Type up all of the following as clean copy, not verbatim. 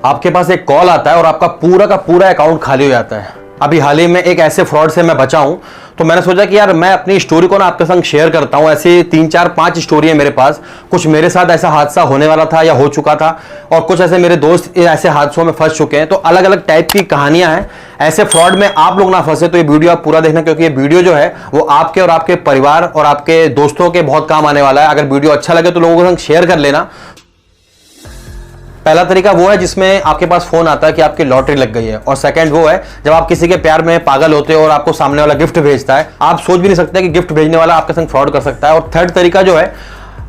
आपके पास एक कॉल आता है और आपका पूरा का पूरा अकाउंट खाली हो जाता है। अभी हाल ही में एक ऐसे फ्रॉड से मैं बचा हूं, तो मैंने सोचा कि यार मैं अपनी स्टोरी को ना आपके संग शेयर करता हूं। ऐसे 3 4 5 स्टोरी है मेरे पास। कुछ मेरे साथ ऐसा हादसा होने वाला था या हो चुका था, और कुछ ऐसे मेरे दोस्त ऐसे हादसों में फंस चुके हैं। तो अलग अलग टाइप की कहानियां हैं। ऐसे फ्रॉड में आप लोग ना फंसे तो ये वीडियो आप पूरा देखना, क्योंकि ये वीडियो जो है वो आपके और आपके परिवार और आपके दोस्तों के बहुत काम आने वाला है। अगर वीडियो अच्छा लगे तो लोगों के संग शेयर कर लेना। पहला तरीका वो है जिसमें आपके पास फोन आता है कि आपकी लॉटरी लग गई है, और सेकंड वो है जब आप किसी के प्यार में पागल होते हो और आपको सामने वाला गिफ्ट भेजता है। आप सोच भी नहीं सकते कि गिफ्ट भेजने वाला आपके संग फ्रॉड कर सकता है। और थर्ड तरीका जो है,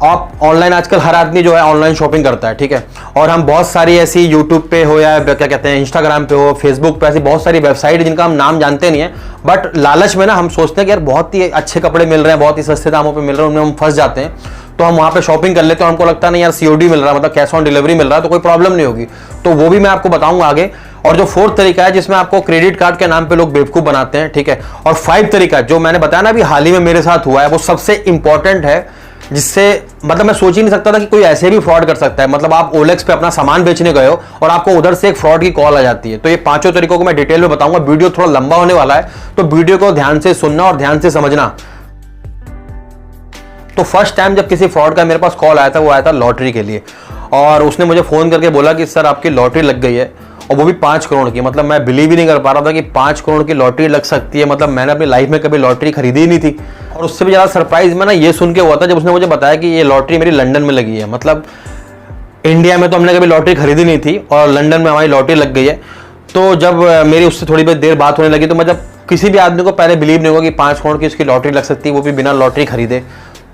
आप ऑनलाइन, आजकल हर आदमी जो है ऑनलाइन शॉपिंग करता है, ठीक है। और हम बहुत सारी ऐसी यूट्यूब पे हो या क्या कहते हैं इंस्टाग्राम पे हो, फेसबुक पे, ऐसी बहुत सारी वेबसाइट है जिनका हम नाम जानते नहीं है, बट लालच में ना हम सोचते हैं कि यार बहुत ही अच्छे कपड़े मिल रहे हैं, बहुत ही सस्ते दामों पे मिल रहे हैं, उनमें हम फंस जाते हैं। तो हम वहां पे शॉपिंग कर लेते हैं, हमको लगता नहीं यार सीओडी मिल रहा है, मतलब कैश ऑन डिलीवरी मिल रहा है, तो कोई प्रॉब्लम नहीं होगी। तो वो भी मैं आपको बताऊंगा आगे। और जो फोर्थ तरीका है जिसमें आपको क्रेडिट कार्ड के नाम पे लोग बेवकूफ बनाते हैं, ठीक है। और 5 तरीका जो मैंने बताया ना अभी हाल ही में मेरे साथ हुआ है, वो सबसे इंपॉर्टेंट है, जिससे मतलब मैं सोच ही नहीं सकता था कि कोई ऐसे भी फ्रॉड कर सकता है। मतलब आप ओलेक्स पे अपना सामान बेचने गए हो और आपको उधर से एक फ्रॉड की कॉल आ जाती है। तो ये 5 तरीकों को मैं डिटेल में बताऊंगा। वीडियो थोड़ा लंबा होने वाला है, तो वीडियो को ध्यान से सुनना और ध्यान से समझना। तो फर्स्ट टाइम जब किसी फ्रॉड का मेरे पास कॉल आया था, वो आया था लॉटरी के लिए। और उसने मुझे फोन करके बोला कि सर आपकी लॉटरी लग गई है, और वो भी 5 करोड़ की। मतलब मैं बिलीव ही नहीं कर पा रहा था कि 5 करोड़ की लॉटरी लग सकती है। मतलब मैंने अपनी लाइफ में कभी लॉटरी खरीदी ही नहीं थी। और उससे भी ज़्यादा सरप्राइज मैं ना ये सुन के हुआ था जब उसने मुझे बताया कि ये लॉटरी मेरी लंदन में लगी है। मतलब इंडिया में तो हमने कभी लॉटरी खरीदी नहीं थी, और लंदन में हमारी लॉटरी लग गई है। तो जब मेरी उससे थोड़ी देर बात होने लगी, तो मैं जब किसी भी आदमी को पहले बिलीव नहीं होगा कि 5 करोड़ की उसकी लॉटरी लग सकती है, वो भी बिना लॉटरी खरीदे।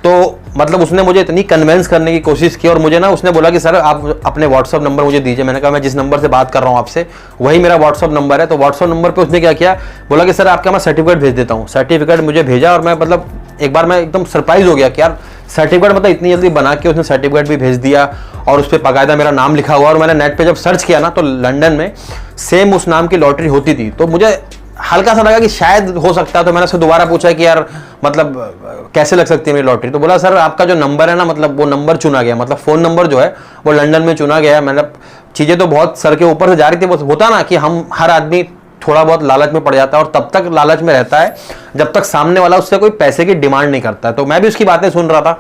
तो मतलब उसने मुझे इतनी कन्विंस करने की कोशिश की, और मुझे ना उसने बोला कि सर आप अपने व्हाट्सअप नंबर मुझे दीजिए। मैंने कहा मैं जिस नंबर से बात कर रहा हूँ आपसे वही मेरा व्हाट्सअप नंबर है। तो व्हाट्सअप नंबर पे उसने क्या किया, बोला कि सर आपका मैं सर्टिफिकेट भेज देता हूँ। सर्टिफिकेट मुझे भेजा, और मैं मतलब एक बार मैं एकदम सरप्राइज हो गया कि यार सर्टिफिकेट मतलब इतनी जल्दी बना के उसने सर्टिफिकेट भी भेज दिया, और उस पर बाकायदा मेरा नाम लिखा हुआ। और मैंने नेट पर जब सर्च किया ना, तो लंदन में सेम उस नाम की लॉटरी होती थी। तो मुझे हल्का सा लगा कि शायद हो सकता है। तो मैंने उससे दोबारा पूछा कि यार मतलब कैसे लग सकती है मेरी लॉटरी। तो बोला सर आपका जो नंबर है ना, मतलब वो नंबर चुना गया, मतलब फ़ोन नंबर जो है वो लंदन में चुना गया है। मतलब चीज़ें तो बहुत सर के ऊपर से जा रही थी। बस होता ना कि हम हर आदमी थोड़ा बहुत लालच में पड़ जाता है, और तब तक लालच में रहता है जब तक सामने वाला उससे कोई पैसे की डिमांड नहीं करता है। तो मैं भी उसकी बातें सुन रहा था।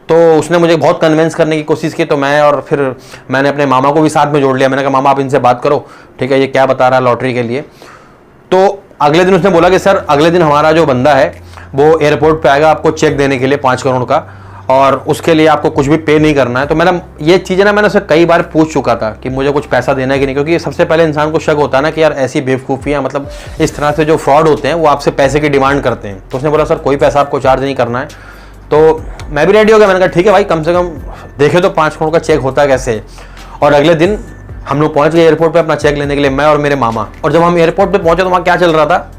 तो उसने मुझे बहुत कन्विंस करने की कोशिश की। तो मैं और फिर मैंने अपने मामा को भी साथ में जोड़ लिया। मैंने कहा मामा आप इनसे बात करो, ठीक है, ये क्या बता रहा है लॉटरी के लिए। तो अगले दिन उसने बोला कि सर अगले दिन हमारा जो बंदा है वो एयरपोर्ट पे आएगा आपको चेक देने के लिए 5 करोड़ का, और उसके लिए आपको कुछ भी पे नहीं करना है। तो मैंने ये चीज़ें ना मैंने उससे कई बार पूछ चुका था कि मुझे कुछ पैसा देना है कि नहीं, क्योंकि सबसे पहले इंसान को शक होता है ना कि यार ऐसी बेवकूफ़ियाँ, मतलब इस तरह से जो फ्रॉड होते हैं वो आपसे पैसे की डिमांड करते हैं। तो उसने बोला सर कोई पैसा आपको चार्ज नहीं करना है। तो मैं भी रेडी हो गया। मैंने कहा ठीक है भाई, कम से कम देखे तो 5 करोड़ का चेक होता है कैसे। और अगले दिन हम लोग पहुंच गए एयरपोर्ट पे अपना चेक लेने के लिए, मैं और मेरे मामा। और जब हम एयरपोर्ट पे पहुंचे तो वहाँ क्या चल रहा था,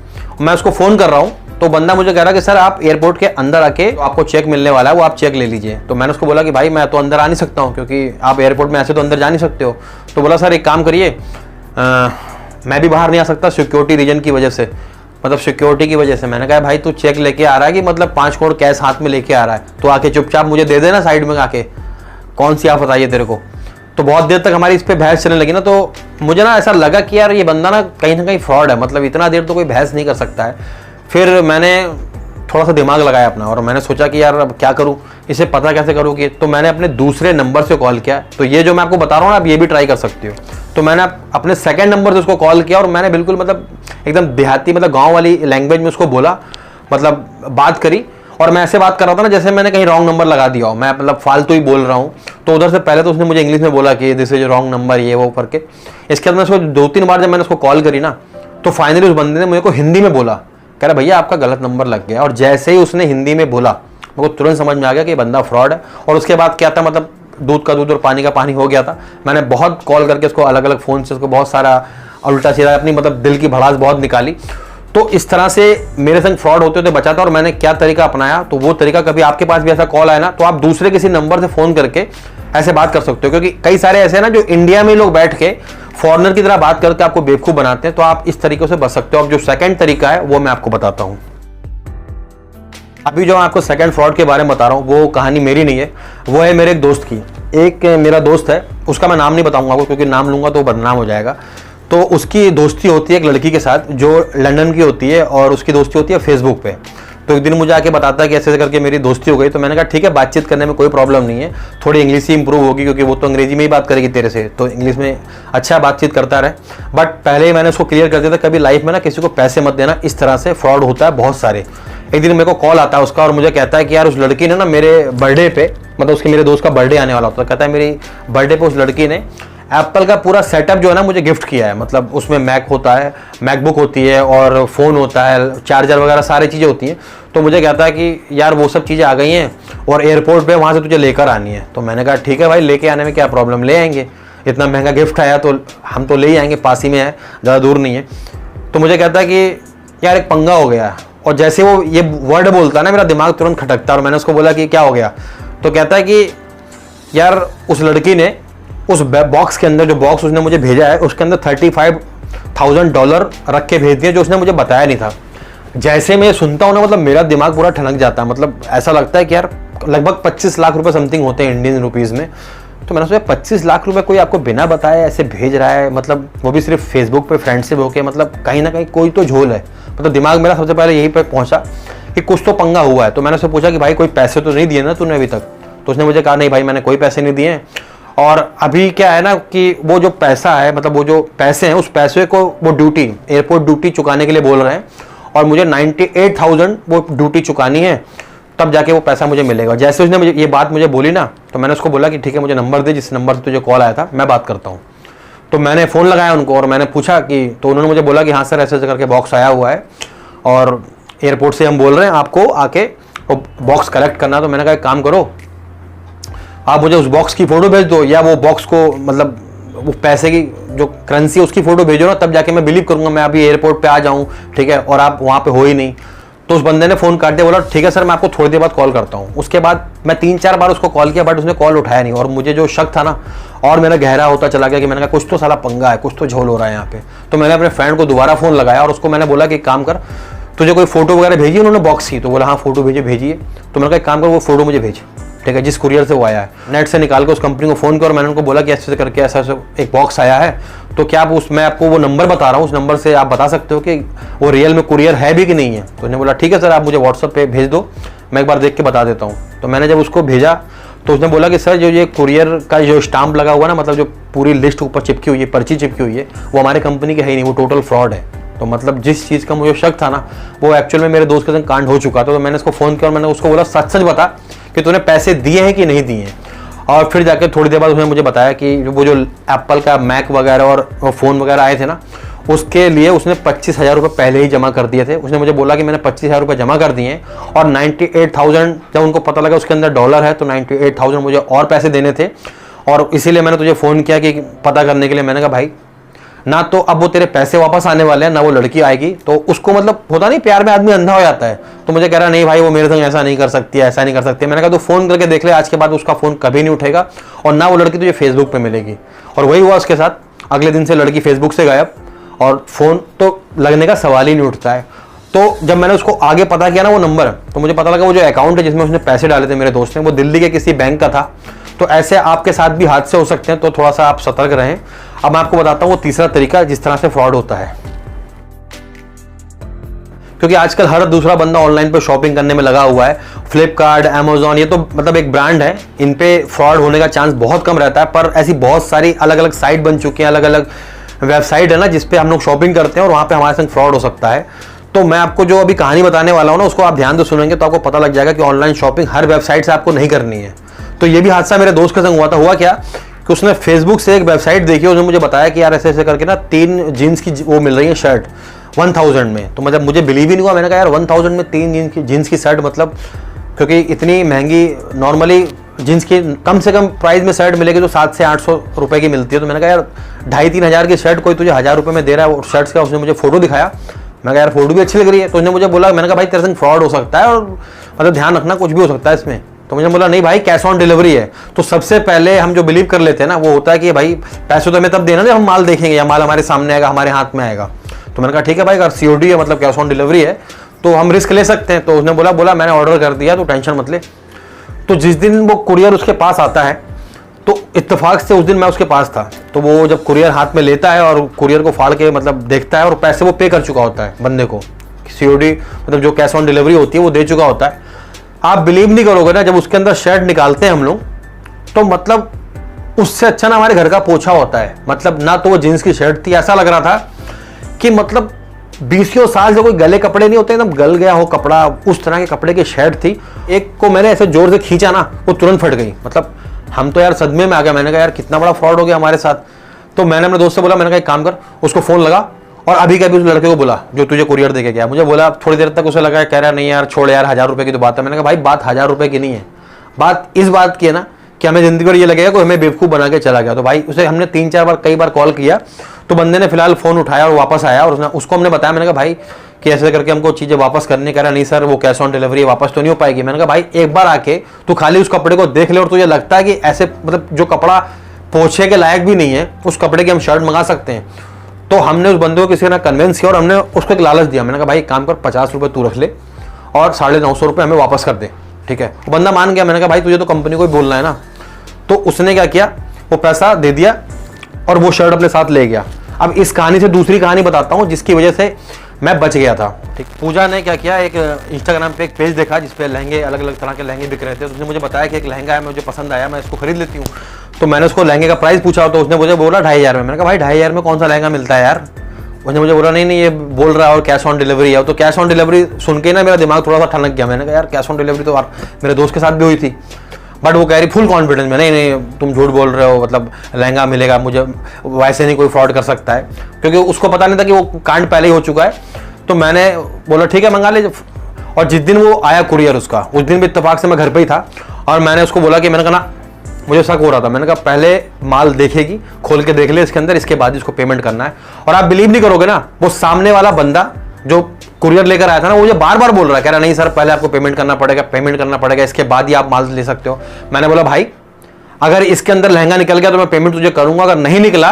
मैं उसको फ़ोन कर रहा हूँ। तो बंदा मुझे कह रहा कि सर आप एयरपोर्ट के अंदर आके आपको चेक मिलने वाला है, वो आप चेक ले लीजिए। तो मैंने उसको बोला कि भाई मैं तो अंदर आ नहीं सकता हूँ, क्योंकि आप एयरपोर्ट में ऐसे तो अंदर जा नहीं सकते हो। तो बोला सर एक काम करिए, मैं भी बाहर नहीं आ सकता सिक्योरिटी रीजन की वजह से, मतलब सिक्योरिटी की वजह से। मैंने कहा भाई तू चेक लेके आ रहा है कि मतलब 5 करोड़ कैश हाथ में लेके आ रहा है, तो आके चुपचाप मुझे दे देना साइड में आके, कौन सी आप बताइए तेरे को। तो बहुत देर तक हमारी इस पर बहस चलने लगी ना। तो मुझे ना ऐसा लगा कि यार ये बंदा ना कहीं फ्रॉड है, मतलब इतना देर तो कोई बहस नहीं कर सकता है। फिर मैंने थोड़ा सा दिमाग लगाया अपना, और मैंने सोचा कि यार अब क्या करूं, इसे पता कैसे करूं कि। तो मैंने अपने दूसरे नंबर से कॉल किया। तो ये जो मैं आपको बता रहा हूँ ना, आप ये भी ट्राई कर सकते हो। तो मैंने अपने सेकंड नंबर से उसको कॉल किया, और मैंने बिल्कुल मतलब एकदम देहाती मतलब गाँव वाली लैंग्वेज में उसको बोला, मतलब बात करी। और मैं ऐसे बात कर रहा था ना जैसे मैंने कहीं रॉन्ग नंबर लगा दिया हो, मैं मतलब फालतू ही बोल रहा हूँ। तो उधर से पहले तो उसने मुझे इंग्लिश में बोला कि दिस इज रॉन्ग नंबर, ये वो करके। इसके बाद मैं उसको 2-3 बार जब मैंने उसको कॉल करी ना, तो फाइनली उस बंदे ने मुझे को हिंदी में बोला, कह रहा भैया आपका गलत नंबर लग गया। और जैसे ही उसने हिंदी में बोला मेरे को तुरंत समझ में आ गया कि बंदा फ्रॉड है। और उसके बाद क्या था, मतलब दूध का दूध और पानी का पानी हो गया था। मैंने बहुत कॉल करके उसको अलग अलग फ़ोन से उसको बहुत सारा उल्टा सीधा अपनी मतलब दिल की भड़ास बहुत निकाली। तो इस तरह से मेरे संग फ्रॉड होते होते बचा था। और मैंने क्या तरीका अपनाया, तो वो तरीका कभी आपके पास भी ऐसा कॉल आए ना, तो आप दूसरे किसी नंबर से फ़ोन करके ऐसे बात कर सकते हो। क्योंकि कई सारे ऐसे हैं ना जो इंडिया में लोग बैठ के फॉरेनर की तरह बात करके आपको बेवकूफ़ बनाते हैं। तो आप इस तरीके से बच सकते हो। अब जो सेकंड तरीका है वो मैं आपको बताता हूँ। अभी जो मैं आपको सेकंड फ्रॉड के बारे में बता रहा हूँ वो कहानी मेरी नहीं है, वो है मेरे एक दोस्त की। एक मेरा दोस्त है, उसका मैं नाम नहीं बताऊंगा आपको क्योंकि नाम लूंगा तो बदनाम हो जाएगा। तो उसकी दोस्ती होती है एक लड़की के साथ जो लंदन की होती है और उसकी दोस्ती होती है फेसबुक पे। तो एक दिन मुझे आके बताता है कि ऐसे ऐसे करके मेरी दोस्ती हो गई। तो मैंने कहा ठीक है, बातचीत करने में कोई प्रॉब्लम नहीं है, थोड़ी इंग्लिश ही इंप्रूव होगी क्योंकि वो तो अंग्रेजी में ही बात करेगी तेरे से, तो इंग्लिश में अच्छा बातचीत करता रहे। बट पहले ही मैंने उसको क्लियर कर दिया था कभी लाइफ में ना किसी को पैसे मत देना, इस तरह से फ्रॉड होता है बहुत सारे। एक दिन मेरे को कॉल आता है उसका और मुझे कहता है कि यार उस लड़की ने ना मेरे बर्थडे पे, मतलब उसके मेरे दोस्त का बर्थडे आने वाला होता है, कहता है मेरी बर्थडे पे उस लड़की ने एप्पल का पूरा सेटअप जो है ना मुझे गिफ्ट किया है। मतलब उसमें मैक होता है, मैकबुक होती है और फ़ोन होता है, चार्जर वगैरह सारी चीज़ें होती हैं। तो मुझे कहता है कि यार वो सब चीज़ें आ गई हैं और एयरपोर्ट पे वहाँ से तुझे लेकर आनी है। तो मैंने कहा ठीक है भाई, लेके आने में क्या प्रॉब्लम, ले आएंगे, इतना महंगा गिफ्ट आया तो हम तो ले ही आएंगे, पास ही में है, ज़्यादा दूर नहीं है। तो मुझे कहता है कि यार एक पंगा हो गया, और जैसे वो ये वर्ड बोलता है ना मेरा दिमाग तुरंत खटकता है। और मैंने उसको बोला कि क्या हो गया, तो कहता है कि यार उस लड़की ने उस बॉक्स के अंदर, जो बॉक्स उसने मुझे भेजा है उसके अंदर $35,000 रख के भेज दिए जो उसने मुझे बताया नहीं था। जैसे मैं सुनता हूँ ना, मतलब मेरा दिमाग पूरा ठनक जाता है। मतलब ऐसा लगता है कि यार लगभग 25 लाख रुपए समथिंग होते हैं इंडियन रुपीज़ में। तो मैंने सोचा 25 लाख रुपए कोई आपको बिना बताए ऐसे भेज रहा है, मतलब वो भी सिर्फ फेसबुक पे फ्रेंडशिप होके, मतलब कहीं ना कहीं कोई तो झोल है। मतलब दिमाग मेरा सबसे पहले यही पे पहुंचा कि कुछ तो पंगा हुआ है। तो मैंने उससे पूछा कि भाई कोई पैसे तो नहीं दिए ना तूने अभी तक? तो उसने मुझे कहा नहीं भाई मैंने कोई पैसे नहीं दिए। और अभी क्या है ना कि वो जो पैसा है, मतलब वो जो पैसे हैं उस पैसे को वो ड्यूटी, एयरपोर्ट ड्यूटी चुकाने के लिए बोल रहे हैं और मुझे 98,000 वो ड्यूटी चुकानी है, तब जाके वो पैसा मुझे मिलेगा। जैसे उसने मुझे ये बात मुझे बोली ना, तो मैंने उसको बोला कि ठीक है मुझे नंबर दे जिस नंबर से तुझे कॉल आया था, मैं बात करता हूँ। तो मैंने फ़ोन लगाया उनको और मैंने पूछा कि, तो उन्होंने मुझे बोला कि हाँ सर ऐसे ऐसे करके बॉक्स आया हुआ है और एयरपोर्ट से हम बोल रहे हैं आपको आके वो बॉक्स कलेक्ट करना। तो मैंने कहा एक काम करो, आप मुझे उस बॉक्स की फ़ोटो भेज दो, या वो बॉक्स को मतलब वो पैसे की जो करेंसी है उसकी फ़ोटो भेजो ना, तब जाके मैं बिलीव करूँगा मैं अभी एयरपोर्ट पे आ जाऊँ, ठीक है, और आप वहाँ पे हो ही नहीं। तो उस बंदे ने फ़ोन काट दिया, बोला ठीक है सर मैं आपको थोड़ी देर बाद कॉल करता हूँ। उसके बाद मैं 3-4 बार उसको कॉल किया बट उसने कॉल उठाया नहीं, और मुझे जो शक था ना और मेरा गहरा होता चला गया कि मैंने कहा कुछ तो साला पंगा है, कुछ तो झोल हो रहा है यहाँ पे। तो मैंने अपने फ्रेंड को दोबारा फ़ोन लगाया और उसको मैंने बोला कि काम कर, तुझे कोई फोटो वगैरह भेजी उन्होंने बॉक्स की? तो बोला हाँ फोटो भेजिए। तो मैंने कहा एक काम कर वो फोटो मुझे भेज, ठीक है, जिस कुरियर से वो आया है। नेट से निकाल के उस कंपनी को फ़ोन किया और मैंने उनको बोला कि ऐसे करके ऐसा एक बॉक्स आया है, तो क्या आप मैं आपको वो नंबर बता रहा हूँ, उस नंबर से आप बता सकते हो कि वो रियल में कुरियर है भी कि नहीं है? तो उन्होंने बोला ठीक है सर आप मुझे व्हाट्सअप पे भेज दो, मैं एक बार देख के बता देता हूँ। तो मैंने जब उसको भेजा तो उसने बोला कि सर जो ये कुरियर का जो स्टाम्प लगा हुआ ना, मतलब जो पूरी लिस्ट ऊपर चिपकी हुई है, पर्ची चिपकी हुई है, वो हमारे कंपनी की है ही नहीं, वो टोटल फ्रॉड है। तो मतलब जिस चीज़ का मुझे शक था ना वो एक्चुअल में मेरे दोस्त के संग कांड हो चुका था। तो मैंने उसको फ़ोन किया और मैंने उसको बोला सच सच बता कि तूने पैसे दिए हैं कि नहीं दिए हैं। और फिर जाके थोड़ी देर बाद उसने मुझे बताया कि वो जो एप्पल का मैक वगैरह और फ़ोन वगैरह आए थे ना, उसके लिए उसने 25,000 रुपये पहले ही जमा कर दिए थे। उसने मुझे बोला कि मैंने 25,000 रुपये जमा कर दिए हैं और 98,000 जब उनको पता लगा उसके अंदर डॉलर है तो 98,000 मुझे और पैसे देने थे। और इसीलिए मैंने तुझे फ़ोन किया कि पता करने के लिए। मैंने कहा भाई ना तो अब वो तेरे पैसे वापस आने वाले हैं ना वो लड़की आएगी। तो उसको मतलब होता नहीं प्यार में आदमी अंधा हो जाता है। तो मुझे कह रहा नहीं भाई वो मेरे संग ऐसा नहीं कर सकती, ऐसा नहीं कर सकती। मैंने कहा तो फ़ोन करके देख ले, आज के बाद उसका फ़ोन कभी नहीं उठेगा और ना वो लड़की तुझे फेसबुक पे मिलेगी। और वही हुआ उसके साथ, अगले दिन से लड़की फेसबुक से गायब और फ़ोन तो लगने का सवाल ही नहीं उठता है। तो जब मैंने उसको आगे पता किया ना वो नंबर, तो मुझे पता लगा वो जो अकाउंट है जिसमें उसने पैसे डाले थे मेरे दोस्त ने, वो दिल्ली के किसी बैंक का था। तो ऐसे आपके साथ भी हादसे हो सकते हैं, तो थोड़ा सा आप सतर्क रहें। अब मैं आपको बताता हूँ वो तीसरा तरीका जिस तरह से फ्रॉड होता है, क्योंकि आजकल हर दूसरा बंदा ऑनलाइन पे शॉपिंग करने में लगा हुआ है। फ्लिपकार्ट, अमेजोन, ये तो मतलब एक ब्रांड है, इन पे फ्रॉड होने का चांस बहुत कम रहता है। पर ऐसी बहुत सारी अलग अलग साइट बन चुकी हैं, अलग अलग वेबसाइट है ना जिसपे हम लोग शॉपिंग करते हैं और वहाँ पे हमारे संग फ्रॉड हो सकता है। तो मैं आपको जो अभी कहानी बताने वाला हूँ ना उसको आप ध्यान से सुनेंगे तो आपको पता लग जाएगा कि ऑनलाइन शॉपिंग हर वेबसाइट से आपको नहीं करनी है। तो ये भी हादसा मेरे दोस्त के संग हुआ था। हुआ क्या कि उसने फेसबुक से एक वेबसाइट देखी, उसने मुझे बताया कि यार ऐसे ऐसे करके ना 3 जीन्स की वो मिल रही है शर्ट 1000 में। तो मतलब मुझे बिलीव ही नहीं हुआ। मैंने कहा यार 1000 में 3 जीन्स की शर्ट, मतलब क्योंकि इतनी महंगी नॉर्मली जीन्स की कम से कम प्राइस में शर्ट मिलेगी तो 700 से 800 रुपए की मिलती है। तो मैंने कहा यार 2,500-3 हज़ार की शर्ट कोई तुझे 1000 रुपये में दे रहा है और शर्ट्स का। उसने मुझे फोटो दिखाया, मैं कहा यार फोटो भी अच्छी लग रही है। तो उसने मुझे बोला, मैंने कहा भाई तेरे संग फ्रॉड हो सकता है और मतलब ध्यान रखना कुछ भी हो सकता है इसमें। तो मुझे बोला नहीं भाई कैश ऑन डिलीवरी है। तो सबसे पहले हम जो बिलीव कर लेते हैं ना वो होता है कि भाई पैसे तो हमें तब देना जब हम माल देखेंगे या माल हमारे सामने आएगा, हमारे हाथ में आएगा। तो मैंने कहा ठीक है भाई अगर COD है मतलब कैश ऑन डिलीवरी है तो हम रिस्क ले सकते हैं। तो उसने बोला मैंने ऑर्डर कर दिया, तो टेंशन मत ले। तो जिस दिन वो कुरियर उसके पास आता है, तो इत्तेफाक से उस दिन मैं उसके पास था, तो वो जब कुरियर हाथ में लेता है और कुरियर को फाड़ के मतलब देखता है, और पैसे वो पे कर चुका होता है बंदे को, COD मतलब जो कैश ऑन डिलीवरी होती है वो दे चुका होता है। आप बिलीव नहीं करोगे ना, जब उसके अंदर शर्ट निकालते हैं हम लोग, तो मतलब उससे अच्छा ना हमारे घर का पोछा होता है। मतलब ना तो वो जीन्स की शर्ट थी, ऐसा लग रहा था कि मतलब 20 साल जो कोई गले कपड़े नहीं होते एकदम गल गया हो कपड़ा, उस तरह के कपड़े की शर्ट थी। एक को मैंने ऐसे जोर से खींचा ना, वो तुरंत फट गई। मतलब हम तो यार सदमे में आ गया। मैंने कहा यार कितना बड़ा फ्रॉड हो गया हमारे साथ। तो मैंने अपने दोस्त से बोला, मैंने कहा एक काम कर, उसको फोन लगा और अभी कभी उस लड़के को बोला जो तुझे कुरियर देके गया। मुझे बोला, थोड़ी देर तक उसे लगा, कह रहा नहीं यार छोड़ यार, 1000 रुपये की तो बात है। मैंने कहा भाई बात 1000 रुपये की नहीं है, बात इस बात की है ना कि हमें जिंदगी भर ये लगेगा कि हमें बेवकूफ़ बना के चला गया। तो भाई उसे हमने 3-4 बार कई बार कॉल किया, तो बंदे ने फिलहाल फ़ोन उठाया और वापस आया, और उसको हमने बताया, मैंने कहा भाई कि ऐसे करके हमको चीज़ें वापस करने, कह रहा नहीं सर वो कैश ऑन डिलीवरी वापस तो नहीं हो पाएगी। मैंने कहा भाई एक बार आके तू खाली उस कपड़े को देख ले, और तुझे लगता है कि ऐसे मतलब जो कपड़ा पोछे के लायक भी नहीं है, उस कपड़े की हम शर्ट मंगा सकते हैं। तो हमने उस बंदे को किसी ने कन्विंस किया और हमने उसको एक लालच दिया। मैंने कहा भाई काम कर, 50 रुपये तू रख ले और 950 रुपये हमें वापस कर दे, ठीक है। वो बंदा मान गया। मैंने कहा भाई तुझे तो कंपनी को ही बोलना है ना। तो उसने क्या किया, वो पैसा दे दिया और वो शर्ट अपने साथ ले गया। अब इस कहानी से दूसरी कहानी बताता हूँ जिसकी वजह से मैं बच गया था, ठीक। पूजा ने क्या किया, एक इंस्टाग्राम पे एक पेज देखा जिसपे लहंगे, अलग अलग तरह के लहंगे बिक रहे थे। तो उसने मुझे बताया कि एक लहंगा है, मुझे पसंद आया, मैं इसको खरीद लेती हूँ। तो मैंने उसको लहंगे का प्राइस पूछा, तो उसने मुझे बोला 2500 में। मैंने कहा भाई 2500 में कौन सा लहंगा मिलता है यार। उसने मुझे बोला नहीं ये बोल रहा है और कैश ऑन डिलीवरी है। तो कैश ऑन डिलीवरी सुन के ना मेरा दिमाग थोड़ा सा ठनक गया। मैंने कहा यार कैश ऑन डिलीवरी तो यार मेरे दोस्त के साथ भी हुई थी, बट वो कह रही फुल कॉन्फिडेंस में, नहीं तुम झूठ बोल रहे हो, मतलब लहंगा मिलेगा, मुझे वैसे नहीं कोई फ्रॉड कर सकता है, क्योंकि उसको पता नहीं था कि वो कांड पहले ही हो चुका है। तो मैंने बोला ठीक है मंगा ले। और जिस दिन वो आया कुरियर उसका, उस दिन भी इत्तेफाक से मैं घर पे ही था, और मैंने उसको बोला कि मैंने कहा ना मुझे शक हो रहा था, मैंने कहा पहले माल देखेगी, खोल के देख ले इसके अंदर, इसके बाद इसको पेमेंट करना है। और आप बिलीव नहीं करोगे ना, वो सामने वाला बंदा जो कुरियर लेकर आया था ना, वो मुझे बार बार बोल रहा है, कह रहा नहीं सर पहले आपको पेमेंट करना पड़ेगा, इसके बाद ही आप माल ले सकते हो। मैंने बोला भाई अगर इसके अंदर लहंगा निकल गया तो मैं पेमेंट तुझे करूंगा, अगर नहीं निकला,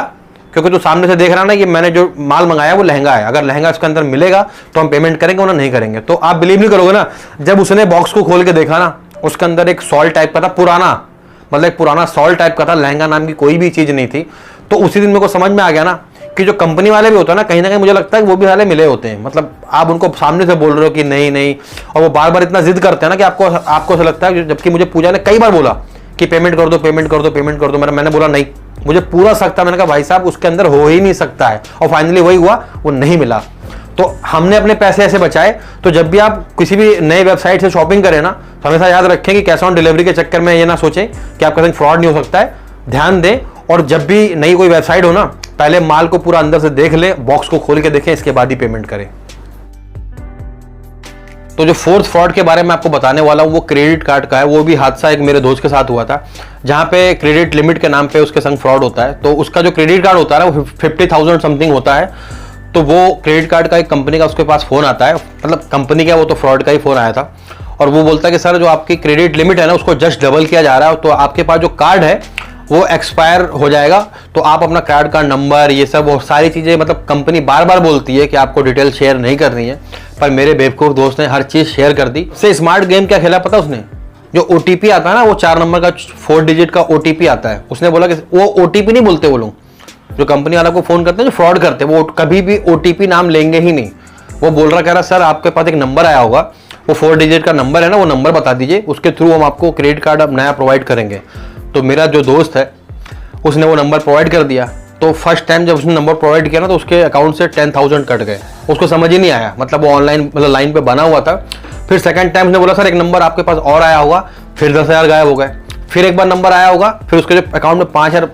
क्योंकि तू सामने से देख रहा ना कि मैंने जो माल मंगाया वो लहंगा है, अगर लहंगा इसके अंदर मिलेगा तो हम पेमेंट करेंगे, वरना नहीं करेंगे। तो आप बिलीव नहीं करोगे ना, जब उसने बॉक्स को खोल के देखा ना, उसके अंदर एक सॉल टाइप का था, पुराना, मतलब एक पुराना सॉल टाइप का था, लहंगा नाम की कोई भी चीज नहीं थी। तो उसी दिन मेरे को समझ में आ गया ना कि जो कंपनी वाले भी होते हैं ना कहीं मुझे लगता है कि वो भी वाले मिले होते हैं। मतलब आप उनको सामने से बोल रहे हो कि नहीं, और वो बार बार इतना जिद करते हैं ना कि आपको ऐसा लगता है, जबकि मुझे पूजा ने कई बार बोला कि पेमेंट कर दो। मैंने बोला नहीं, मुझे पूरा शक था। मैंने कहा भाई साहब उसके अंदर हो ही नहीं सकता है, और फाइनली वही हुआ, वो नहीं मिला। तो हमने अपने पैसे ऐसे बचाए। तो जब भी आप किसी भी नए वेबसाइट से शॉपिंग करें ना, तो हमेशा याद रखें कि कैश ऑन डिलीवरी के चक्कर में ये ना सोचें कि आपका कहीं फ्रॉड नहीं हो सकता है, ध्यान दें। और जब भी नई कोई वेबसाइट हो ना, पहले माल को पूरा अंदर से देख ले, बॉक्स को खोल के देखें, इसके बाद ही पेमेंट करें। तो जो फोर्थ फ्रॉड के बारे में आपको बताने वाला हूँ वो क्रेडिट कार्ड का है। वो भी हादसा एक मेरे दोस्त के साथ हुआ था, जहाँ पे क्रेडिट लिमिट के नाम पे उसके संग फ्रॉड होता है। तो उसका जो क्रेडिट कार्ड होता है वो 50,000 समथिंग होता है। तो वो क्रेडिट कार्ड का एक कंपनी का उसके पास फ़ोन आता है, मतलब कंपनी का वो तो फ्रॉड का ही फ़ोन आया था, और वो बोलता है कि सर जो आपकी क्रेडिट लिमिट है ना उसको जस्ट डबल किया जा रहा है, तो आपके पास जो कार्ड है वो एक्सपायर हो जाएगा, तो आप अपना क्रेडिट कार्ड नंबर, ये सब वो सारी चीज़ें, मतलब कंपनी बार बार बोलती है कि आपको डिटेल शेयर नहीं करनी है, पर मेरे बेवकूफ़ दोस्त ने हर चीज़ शेयर कर दी। से स्मार्ट गेम क्या खेला पता उसने, जो OTP आता है ना, वो 4 नंबर का 4 डिजिट का OTP आता है, उसने बोला कि वो OTP नहीं बोलते वो लोग, जो कंपनी वाला को फोन करते हैं, जो फ्रॉड करते हैं, वो कभी भी OTP नाम लेंगे ही नहीं। वो बोल रहा, कह रहा सर आपके पास एक नंबर आया होगा, वो 4 डिजिट का नंबर है ना, वो नंबर बता दीजिए, उसके थ्रू हम आपको क्रेडिट कार्ड अब नया प्रोवाइड करेंगे। तो मेरा जो दोस्त है उसने वो नंबर प्रोवाइड कर दिया। तो फर्स्ट टाइम जब उसने नंबर प्रोवाइड किया ना, तो उसके अकाउंट से 10,000 कट गए, उसको समझ ही नहीं आया, मतलब वो ऑनलाइन मतलब लाइन पे बना हुआ था। फिर सेकंड टाइम उसने बोला सर एक नंबर आपके पास और आया होगा, फिर 10,000 गायब हो गए। फिर एक बार नंबर आया होगा, फिर उसके जो अकाउंट में 5,000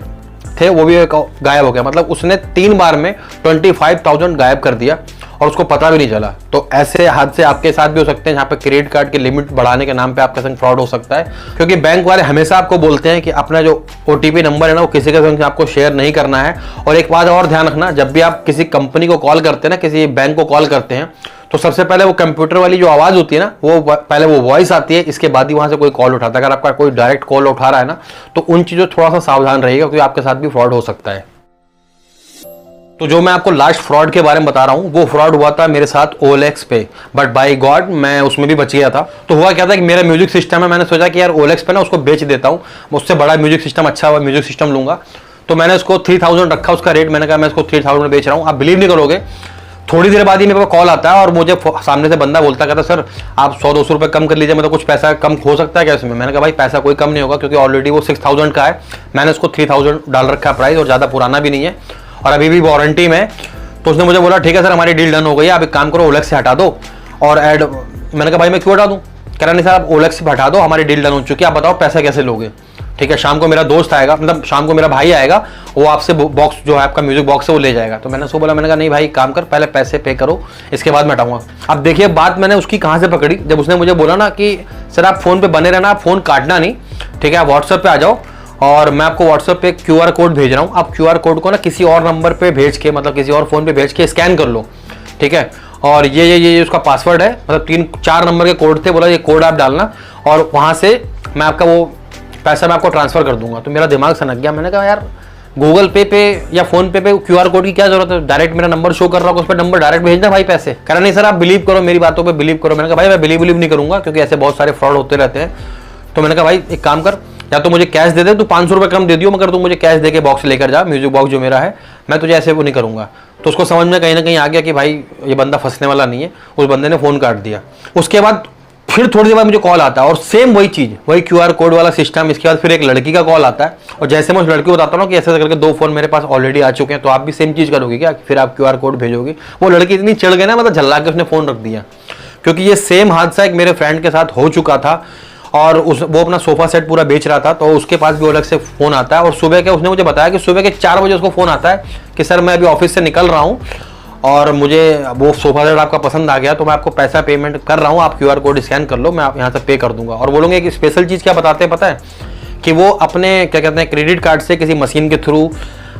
थे वो भी गायब हो गया। मतलब उसने 3 बार में 25,000 गायब कर दिया और उसको पता भी नहीं चला। तो ऐसे हादसे आपके साथ भी हो सकते हैं, जहाँ पे क्रेडिट कार्ड की लिमिट बढ़ाने के नाम पे आपके संग फ्रॉड हो सकता है, क्योंकि बैंक वाले हमेशा आपको बोलते हैं कि अपना जो OTP नंबर है ना वो किसी के संग आपको शेयर नहीं करना है। और एक बात और ध्यान रखना, जब भी आप किसी कंपनी को कॉल करते हैं ना, किसी बैंक को कॉल करते हैं, तो सबसे पहले वो कंप्यूटर वाली जो आवाज़ होती है ना, वो पहले वो वॉइस आती है, इसके बाद ही वहाँ से कोई कॉल उठाता है। अगर आपका कोई डायरेक्ट कॉल उठा रहा है ना, तो उन चीज़ों थोड़ा सा सावधान रहिएगा, क्योंकि आपके साथ भी फ्रॉड हो सकता है। तो जो मैं आपको लास्ट फ्रॉड के बारे में बता रहा हूँ वो फ्रॉड हुआ था मेरे साथ OLX पे, बट बाय गॉड मैं उसमें भी बच गया था। तो हुआ क्या था कि मेरा म्यूजिक सिस्टम है, मैंने सोचा कि यार OLX पे ना उसको बेच देता हूँ, उससे बड़ा म्यूजिक सिस्टम, अच्छा हुआ म्यूजिक सिस्टम लूंगा। तो मैंने उसको 3000 रखा उसका रेट, मैंने कहा मैं इसको 3000 में बेच रहा हूँ। आप बिलीव नहीं करोगे, थोड़ी देर बाद ही मेरे पास कॉल आता है और मुझे सामने से बंदा बोलता कहता सर आप 100-200 रुपये कम कर लीजिए, मतलब कुछ पैसा कम हो सकता है क्या इसमें। मैंने कहा भाई पैसा कोई कम नहीं होगा, क्योंकि ऑलरेडी वो 6000 का है, मैंने उसको 3000 डाल रखा है प्राइस, और ज़्यादा पुराना भी नहीं है और अभी भी वारंटी में। तो उसने मुझे बोला ठीक है सर हमारी डील डन हो गई है, आप एक काम करो OLX से हटा दो और ऐड। मैंने कहा भाई मैं क्यों हटा दूँ, कह रहा नहीं सर आप OLX से हटा दो, हमारी डील डन हो चुकी है, आप बताओ पैसा कैसे लोगे। ठीक है, शाम को मेरा दोस्त आएगा, मतलब शाम को मेरा भाई आएगा, वो आपसे बॉक्स जो है आपका म्यूजिक बॉक्स है वो ले जाएगा। तो मैंने उसको बोला, मैंने कहा नहीं भाई काम कर, पहले पैसे पे करो इसके बाद मैं हटाऊंगा। अब देखिए बात मैंने उसकी कहाँ से पकड़ी, जब उसने मुझे बोला ना कि सर आप फोन पे बने रहना, आप फोन काटना नहीं, ठीक है आप व्हाट्सएप पे आ जाओ और मैं आपको व्हाट्सएप पे QR कोड भेज रहा हूँ, आप QR कोड को ना किसी और नंबर पे भेज के, मतलब किसी और फोन पे भेज के स्कैन कर लो, ठीक है। और ये उसका पासवर्ड है, मतलब 3-4 नंबर के कोड थे, बोला ये कोड आप डालना और वहाँ से मैं आपका वो पैसा मैं आपको ट्रांसफर कर दूंगा। तो मेरा दिमाग सनक गया, मैंने कहा यार गूगल पे या फोन पे QR कोड की क्या जरूरत है, डायरेक्ट मेरा नंबर शो कर रहा होगा उस पर नंबर डायरेक्ट भेजना भाई पैसे। कह रहा नहीं सर आप बिलीव करो मेरी बातों पे बिलीव करो। मैंने कहा भाई मैं बिलीव नहीं करूंगा, क्योंकि ऐसे बहुत सारे फ्रॉड होते रहते हैं। तो मैंने कहा भाई एक काम कर, या तो मुझे कैश दे दे, तू 500 रुपये कम दे दियो, मगर तू मुझे कैश दे के बॉक्स लेकर जा, म्यूजिक बॉक्स जो मेरा है, मैं तुझे ऐसे वो नहीं करूंगा। तो उसको समझ में कहीं ना कहीं आ गया कि भाई ये बंदा फंसने वाला नहीं है, उस बंदे ने फोन काट दिया। उसके बाद फिर थोड़ी देर बाद मुझे कॉल आता है और सेम वही चीज, वही QR कोड वाला सिस्टम। इसके बाद फिर एक लड़की का कॉल आता है और जैसे मैं उस लड़की को बताता हूँ कि ऐसे करके 2 फोन मेरे पास ऑलरेडी आ चुके हैं, तो आप भी सेम चीज करोगे क्या, फिर आप QR कोड भेजोगे। वो लड़की इतनी चिढ़ गई ना, मतलब झल्ला के उसने फोन रख दिया, क्योंकि ये सेम हादसा एक मेरे फ्रेंड के साथ हो चुका था और वो अपना सोफा सेट पूरा बेच रहा था, तो उसके पास भी OLX से फोन आता है। और सुबह के उसने मुझे बताया कि सुबह के 4 बजे उसको फोन आता है कि सर मैं अभी ऑफिस से निकल रहा हूँ और मुझे वो सोफा सेट आपका पसंद आ गया, तो मैं आपको पैसा पेमेंट कर रहा हूँ, आप QR कोड स्कैन कर लो, मैं आप यहाँ से पे कर दूंगा। और वो लोग एक स्पेशल चीज़ क्या बताते हैं पता है, कि वो अपने क्या कहते हैं क्रेडिट कार्ड से किसी मशीन के थ्रू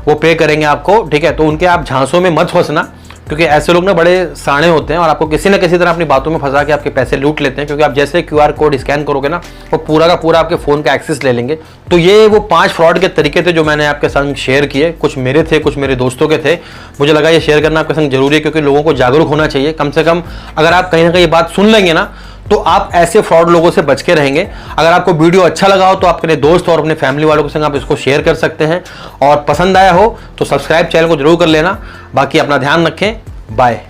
वो पे करेंगे आपको, ठीक है। तो उनके आप झांसों में मत फंसना, क्योंकि ऐसे लोग ना बड़े साणे होते हैं और आपको किसी न किसी तरह अपनी बातों में फंसा के आपके पैसे लूट लेते हैं। क्योंकि आप जैसे QR कोड स्कैन करोगे ना, वो पूरा का पूरा आपके फ़ोन का एक्सेस ले लेंगे। तो ये वो 5 फ्रॉड के तरीके थे जो मैंने आपके संग शेयर किए, कुछ मेरे थे कुछ मेरे दोस्तों के थे। मुझे लगा ये शेयर करना आपके संग जरूरी है, क्योंकि लोगों को जागरूक होना चाहिए। कम से कम अगर आप कहीं ना कहीं बात सुन लेंगे ना, तो आप ऐसे फ्रॉड लोगों से बच के रहेंगे। अगर आपको वीडियो अच्छा लगा हो तो आप अपने दोस्त और अपने फैमिली वालों के संग आप इसको शेयर कर सकते हैं, और पसंद आया हो तो सब्सक्राइब चैनल को जरूर कर लेना। बाकी अपना ध्यान रखें, बाय।